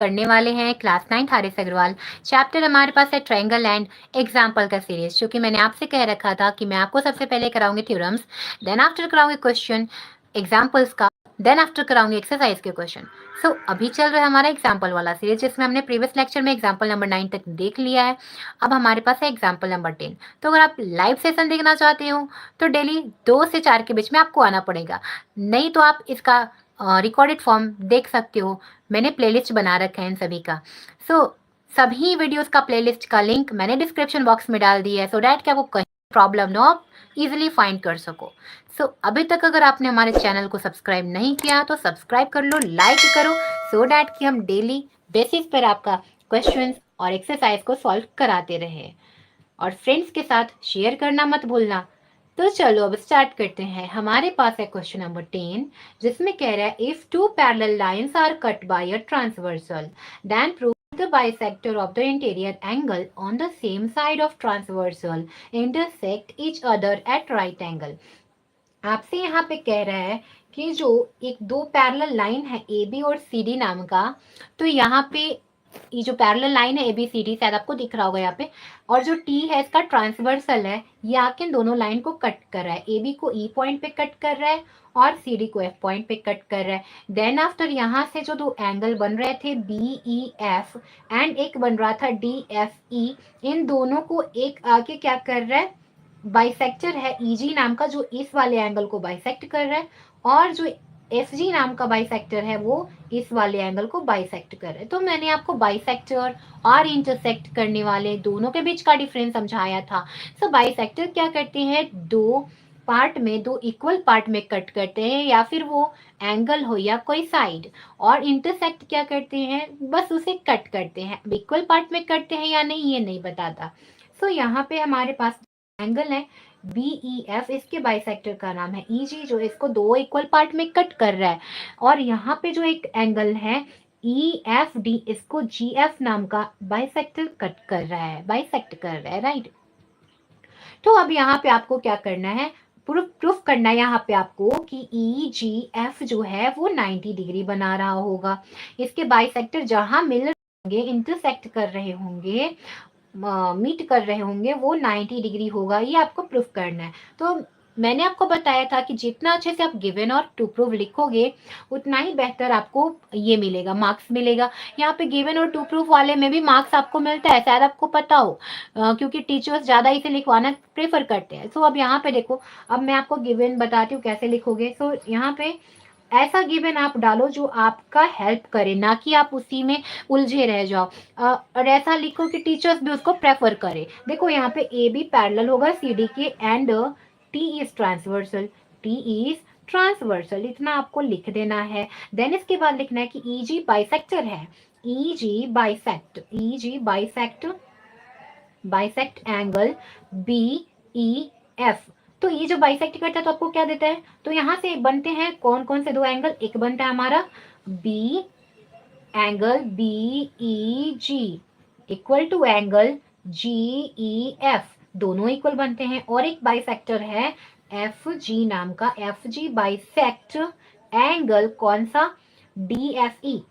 करने वाले हैं क्लास 9 हारिस अग्रवाल। चैप्टर हमारे पास है ट्रायंगल एंड एग्जाम्पल का सीरीज, जो कि मैंने आपसे कह रखा था कि मैं आपको सबसे पहले कराऊंगी थ्योरम्स, देन आफ्टर कराऊंगी क्वेश्चन एग्जाम्पल्स का, देन आफ्टर कराऊंगी एक्सरसाइज के क्वेश्चन। सो अभी चल रहा है हमारा एग्जाम्पल वाला सीरीज, जिसमें हमने प्रीवियस लेक्चर में एग्जाम्पल नंबर 9 तक देख लिया है। अब हमारे पास है एग्जाम्पल नंबर 10। तो अगर आप लाइव सेशन देखना चाहते हो तो डेली 2 से 4 के बीच में आपको आना पड़ेगा, नहीं तो आप इसका रिकॉर्डेड फॉर्म देख सकते हो। मैंने प्लेलिस्ट बना रखा है इन सभी का। सभी वीडियोस का प्लेलिस्ट का लिंक मैंने डिस्क्रिप्शन बॉक्स में डाल दिया है, सो डैट कि आपको कहीं प्रॉब्लम ना हो, इजीली फाइंड कर सको। अभी तक अगर आपने हमारे चैनल को सब्सक्राइब नहीं किया तो सब्सक्राइब कर लो, लाइक करो, सो डैट कि हम डेली बेसिस पर आपका क्वेश्चंस और एक्सरसाइज को सॉल्व कराते रहे। और फ्रेंड्स के साथ शेयर करना मत भूलना। तो चलो अब स्टार्ट करते हैं। हमारे पास है क्वेश्चन नंबर 10, जिसमें कह रहा है if two parallel lines are cut by a transversal, then prove the bisector of the interior angle on the same side of transversal intersect each other at right angle। आपसे यहाँ पे कह रहा है कि जो एक दो पैरेलल लाइन है ए बी और सी डी नाम का, तो यहाँ पे ये जो पैरेलल लाइन है ए बी सी डी, शायद आपको दिख रहा होगा यहाँ पे, और जो टी है इसका ट्रांसवर्सल है, ये आके इन दोनों लाइन को कट कर रहा है। ए बी को ई पॉइंट पे कट कर रहा है और सी डी को एफ पॉइंट पे कट कर रहा है। देन आफ्टर यहाँ से जो दो एंगल बन रहे थे बी ई एफ एंड एक बन रहा था डी एफ ई, इन दोनों को एक आके क्या कर रहा है, बाइसेक्टर है ईजी नाम का, जो इस वाले एंगल को बाइसेक्ट कर रहा है, और जो एफ जी नाम का बाइसेक्टर है वो इस वाले एंगल को बाइसेक्ट कर रहा है। तो मैंने आपको बाइसेक्टर और इंटरसेक्ट करने वाले दोनों के बीच का डिफरेंस समझाया था। बाइसेक्टर क्या करते हैं, दो पार्ट में, दो इक्वल पार्ट में कट करते हैं, या फिर वो एंगल हो या कोई साइड। और इंटरसेक्ट क्या करते हैं, बस उसे कट करते हैं। इक्वल पार्ट में करते हैं या नहीं ये नहीं बताता। यहाँ पे हमारे पास एंगल है बी ई एफ, इसके बाइसेक्टर का नाम है ई जी, जो इसको दो इक्वल पार्ट में कट कर रहा है। और यहाँ पे जो एक एंगल है ई एफ डी, इसको जी एफ नाम का बाइसेक्टर कट कर रहा है, बाइसेक्ट कर रहा है, राइट। तो अब यहाँ पे आपको क्या करना है, प्रूफ करना है यहाँ पे आपको कि ई जी एफ जो है वो 90 डिग्री बना रहा होगा। इसके बाइसेक्टर जहां मिल रहे होंगे, इंटरसेक्ट कर रहे होंगे, मीट कर रहे होंगे, वो 90 डिग्री होगा, ये आपको प्रूफ करना है। तो मैंने आपको बताया था कि जितना अच्छे से आप गिवन और टू प्रूफ लिखोगे उतना ही बेहतर आपको ये मिलेगा, मार्क्स मिलेगा। यहाँ पे गिवन और टू प्रूफ वाले में भी मार्क्स आपको मिलता है, शायद आपको पता हो, क्योंकि टीचर्स ज़्यादा इसे लिखवाना प्रेफर करते हैं। अब यहाँ पे देखो, अब मैं आपको गिवन बताती हूँ कैसे लिखोगे। यहाँ पे ऐसा गिवन आप डालो जो आपका हेल्प करे, ना कि आप उसी में उलझे रह जाओ। और ऐसा लिखो कि टीचर्स भी उसको प्रेफर करे। देखो यहाँ पे ए बी पैरेलल होगा सी डी के and T is transversal, T is transversal, इतना आपको लिख देना है। देन इसके बाद लिखना है कि ई जी बाइसेक्टर है, E G bisect, E G bisect, bisect angle B E F. तो ये जो बाइसेक्ट करता है तो आपको क्या देता है, तो यहाँ से बनते हैं कौन कौन से दो एंगल, एक बनता है हमारा B angle B E G equal to angle G E F, दोनों इक्वल बनते हैं। और एक बाइसेक्टर है एफ जी नाम का, एफ जी बाइसेक्ट एंगल कौन सा, डी एफ ई,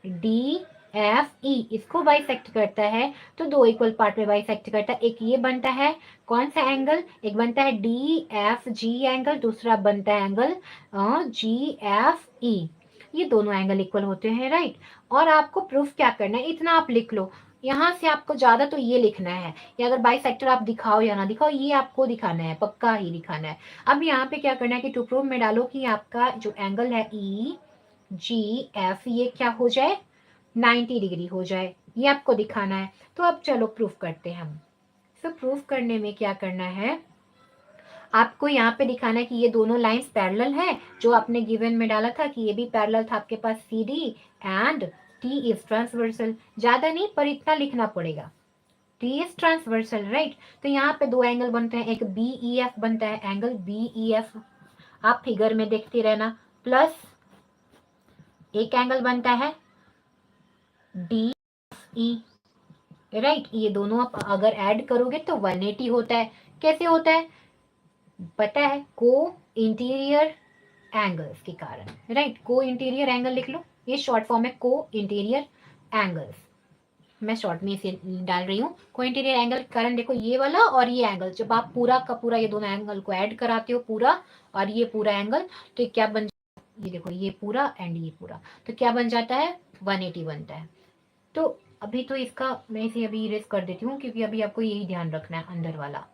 डी एफ ई इसको बाइसेक्ट करता है। तो दो इक्वल पार्ट में बाइसेक्ट करता है, एक ये बनता है कौन सा एंगल, एक बनता है डी एफ जी एंगल, दूसरा बनता है एंगल जी एफ ई, ये दोनों एंगल इक्वल होते हैं, राइट। और आपको प्रूफ क्या करना है, इतना आप लिख लो। यहाँ से आपको ज्यादा तो ये लिखना है, या अगर बाइसेक्टर आप दिखाओ या ना दिखाओ ये आपको दिखाना है, पक्का ही दिखाना है। अब यहाँ पे क्या करना है कि टू प्रूफ में डालो कि आपका जो एंगल है ई जी एफ, ये क्या हो जाए, 90 डिग्री हो जाए, ये आपको दिखाना है। तो अब चलो प्रूफ करते हैं हम। प्रूफ करने में क्या करना है, आपको यहाँ पे दिखाना है कि ये दोनों लाइंस पैरेलल है, जो आपने गिवन में डाला था कि ये भी पैरेलल था आपके पास C D and T is transversal. ज्यादा नहीं पर इतना लिखना पड़ेगा, टी इज ट्रांसवर्सल, राइट। तो यहाँ पे दो एंगल बनते हैं, एक बी ई एफ बनता है, एंगल बी ई एफ आप फिगर में देखते रहना, प्लस एक एंगल बनता है डी ई, राइट। ये दोनों आप अगर ऐड करोगे तो 180 होता है। कैसे होता है पता है, को इंटीरियर एंगल्स के कारण, राइट। को इंटीरियर एंगल लिख लो, ये शॉर्ट फॉर्म है को इंटीरियर, एंगल्स, मैं शॉर्ट में इसे डाल रही हूँ। को इंटीरियर एंगल कारण देखो ये वाला और ये एंगल, जब आप पूरा का पूरा ये दोनों एंगल को ऐड कराते हो पूरा और ये पूरा एंगल, तो क्या बन, ये देखो ये पूरा एंड ये पूरा, तो क्या बन जाता है 180 बनता है। तो अभी तो इसका मैं इसे अभी इरेज कर देती हूँ क्योंकि अभी आपको यही ध्यान रखना है अंदर वाला।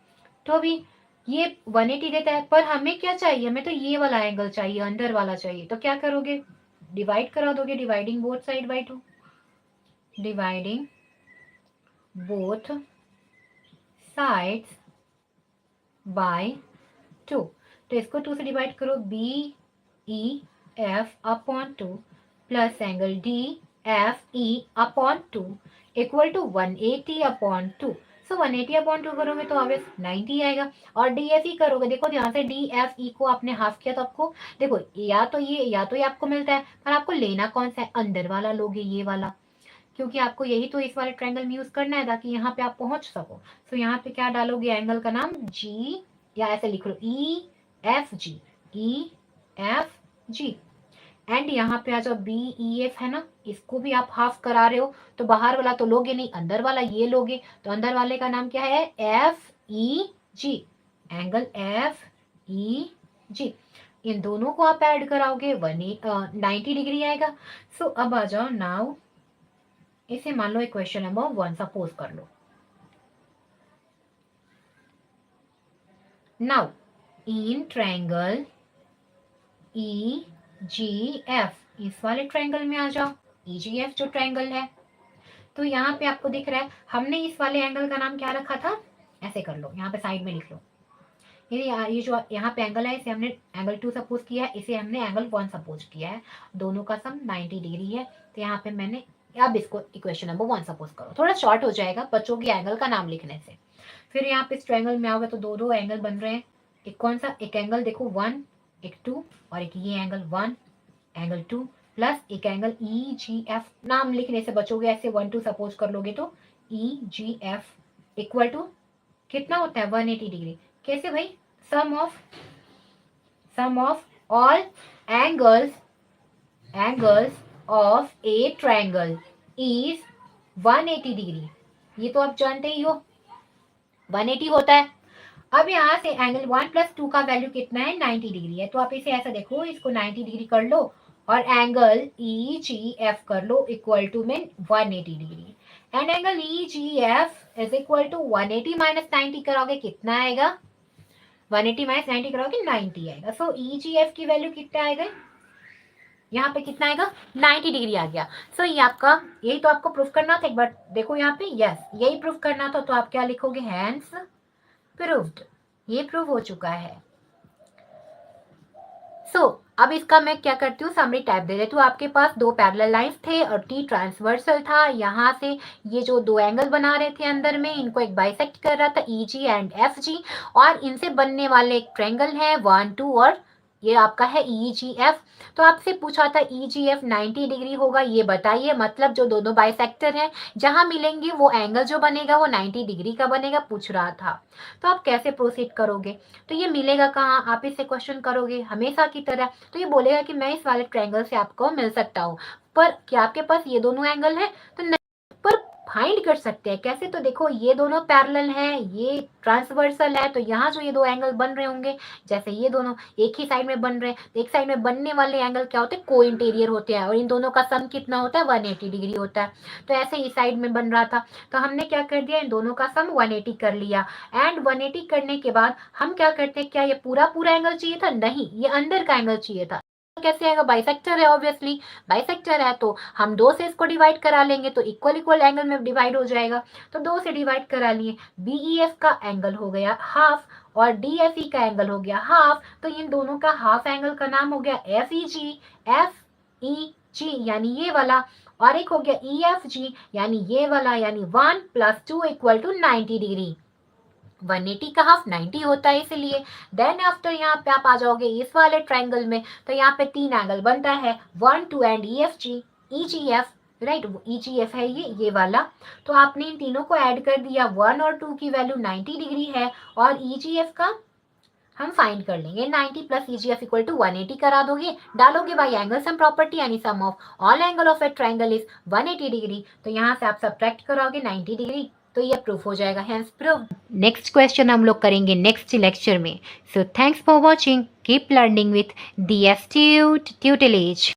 तो अभी ये 180 देता है, पर हमें क्या चाहिए, हमें तो ये वाला एंगल चाहिए, अंदर वाला चाहिए। तो क्या करोगे, डिवाइड करा दोगे, dividing both side by 2, dividing both sides by 2। तो इसको 2 से डिवाइड करो, B E F upon 2 plus angle D F E upon 2 equal to 180 upon 2। So 180 upon 2 करोगे तो ऑब्वियस 90 आएगा। और डी एफ ई करोगे, देखो ध्यान से, डी एफ ई को आपने हाफ किया तो आपको देखो या तो ये आपको मिलता है, पर आपको लेना कौन सा है, अंदर वाला लोगे, ये वाला, क्योंकि आपको यही तो इस वाले ट्रायंगल में यूज करना है ताकि यहाँ पे आप पहुंच सको। सो यहाँ पे क्या डालोगे, एंगल का नाम जी, या ऐसे लिख लो E F G, E F G. And यहाँ पे आ जाओ बी ई एफ है ना, इसको भी आप हाफ करा रहे हो, तो बाहर वाला तो लोगे नहीं, अंदर वाला ये लोगे। तो अंदर वाले का नाम क्या है, एफ ई जी, एंगल एफ ई जी। इन दोनों को आप ऐड कराओगे 90 डिग्री आएगा। सो अब आ जाओ नाउ, इसे मान लो इक्वेशन नंबर 1 सपोज कर लो। Now in triangle E G F, इस वाले ट्रायंगल में आ जाओ, ई जी एफ जो ट्रायंगल है, तो यहाँ पे आपको दिख रहा है हमने इस वाले एंगल का नाम क्या रखा था, ऐसे कर लो, यहाँ पे साइड में लिख लो, ये जो यहाँ पे एंगल है इसे हमने एंगल 2 सपोज किया है, इसे हमने एंगल 1 सपोज किया है, दोनों का सम 90 डिग्री है। तो यहाँ पे मैंने, अब इसको इक्वेशन नंबर 1 सपोज करो, थोड़ा शॉर्ट हो जाएगा बच्चों के एंगल का नाम लिखने से। फिर यहाँ पे इस ट्रायंगल में आओगे तो दो एंगल बन रहे हैं, एक कौन सा, एक एंगल देखो 1, एक 2, और एक ये एंगल 1 एंगल 2 प्लस एक एंगल ई जी एफ, नाम लिखने से बचोगे, ऐसे 1 2 सपोज कर लोगे तो E G F equal to कितना होता है 180 डिग्री। कैसे भाई, sum of all angles of a triangle is 180 degree, ये तो आप जानते ही हो 180 होता है। अब यहाँ से एंगल 1 प्लस 2 का वैल्यू कितना है, 90 डिग्री है, तो आप इसे ऐसा देखो, इसको 90 डिग्री कर लो और एंगल ई जी एफ कर लो इक्वल टू में 180 degree, and angle E G F is equal to 180 minus 90 कराओगे कितना आएगा, 180 माइनस 90 कराओगे 90 आएगा। सो ई जी एफ की वैल्यू कितना आएगा, यहाँ पे कितना आएगा 90 डिग्री आ गया। सो ये आपका, यही तो आपको प्रूफ करना था, एक बार देखो यहाँ पे, यस यही प्रूफ करना था, तो आप क्या लिखोगे, हैंस प्रूव्ड, ये प्रूव हो चुका है। अब इसका मैं क्या करती हूँ, समरी टाइप दे देती हूँ। आपके पास दो पैरेलल लाइंस थे और टी ट्रांसवर्सल था, यहाँ से ये जो दो एंगल बना रहे थे अंदर में, इनको एक बाइसेक्ट कर रहा था ई जी एंड एफ जी, और इनसे बनने वाले एक ट्रायंगल है 1 2 और ये आपका है ई जी एफ। तो आपसे पूछा था ई जी एफ 90 डिग्री होगा, ये बताइए, मतलब जो दोनों बाइसेक्टर हैं जहां मिलेंगे वो एंगल जो बनेगा वो 90 डिग्री का बनेगा, पूछ रहा था। तो आप कैसे प्रोसीड करोगे, तो ये मिलेगा कहाँ, आप इससे क्वेश्चन करोगे हमेशा की तरह, तो ये बोलेगा कि मैं इस वाले ट्रायंगल से आपको मिल सकता हूँ, पर क्या आपके पास ये दोनों एंगल है, तो नहीं, पर फाइंड कर सकते हैं कैसे, तो देखो ये दोनों पैरेलल हैं, ये ट्रांसवर्सल है, तो यहाँ जो ये दो एंगल बन रहे होंगे, जैसे ये दोनों एक ही साइड में बन रहे हैं, तो एक साइड में बनने वाले एंगल क्या होते हैं, को इंटीरियर होते हैं, और इन दोनों का सम कितना होता है 180 डिग्री होता है। तो ऐसे इस साइड में बन रहा था, तो हमने क्या कर दिया, इन दोनों का सम 180 कर लिया, एंड 180 करने के बाद हम क्या करते हैं, क्या ये पूरा एंगल चाहिए था, नहीं, ये अंदर का एंगल चाहिए था। कैसे आएगा, बाइसेक्टर है, ऑब्वियसली बाइसेक्टर है, तो हम 2 से इसको डिवाइड करा लेंगे तो इक्वल इक्वल एंगल में डिवाइड हो जाएगा, तो 2 से डिवाइड करा लिए, बीईएफ का एंगल हो गया हाफ और डीएफई का एंगल हो गया हाफ, तो इन दोनों का हाफ एंगल का नाम हो गया एफ ई जी यानी ये वाला, और एक हो गया ई एफ जी यानी ये वाला, यानी 1 + 2 = 90 डिग्री। 180 का हाफ 90 होता है इसलिए। देन आफ्टर यहाँ पे आप आ जाओगे इस वाले ट्रायंगल में, तो यहाँ पे 3 एंगल बनता है 1 2 and E G F, right, E G F है ये वाला, तो आपने इन तीनों को ऐड कर दिया, 1 और 2 की वैल्यू 90 डिग्री है और ई जी एफ का हम फाइंड कर लेंगे 90 प्लस EGF इक्वल टू 180 करा दोगे, डालोगे बाई एंगल सम प्रॉपर्टी यानी sum of all angle of a triangle is 180 degree, तो यहाँ से आप सब्ट्रैक्ट करोगे 90 डिग्री, तो ये प्रूफ हो जाएगा, हेंस प्रूफ। नेक्स्ट क्वेश्चन हम लोग करेंगे नेक्स्ट लेक्चर में। So thanks for watching, keep learning with the astute tutelage.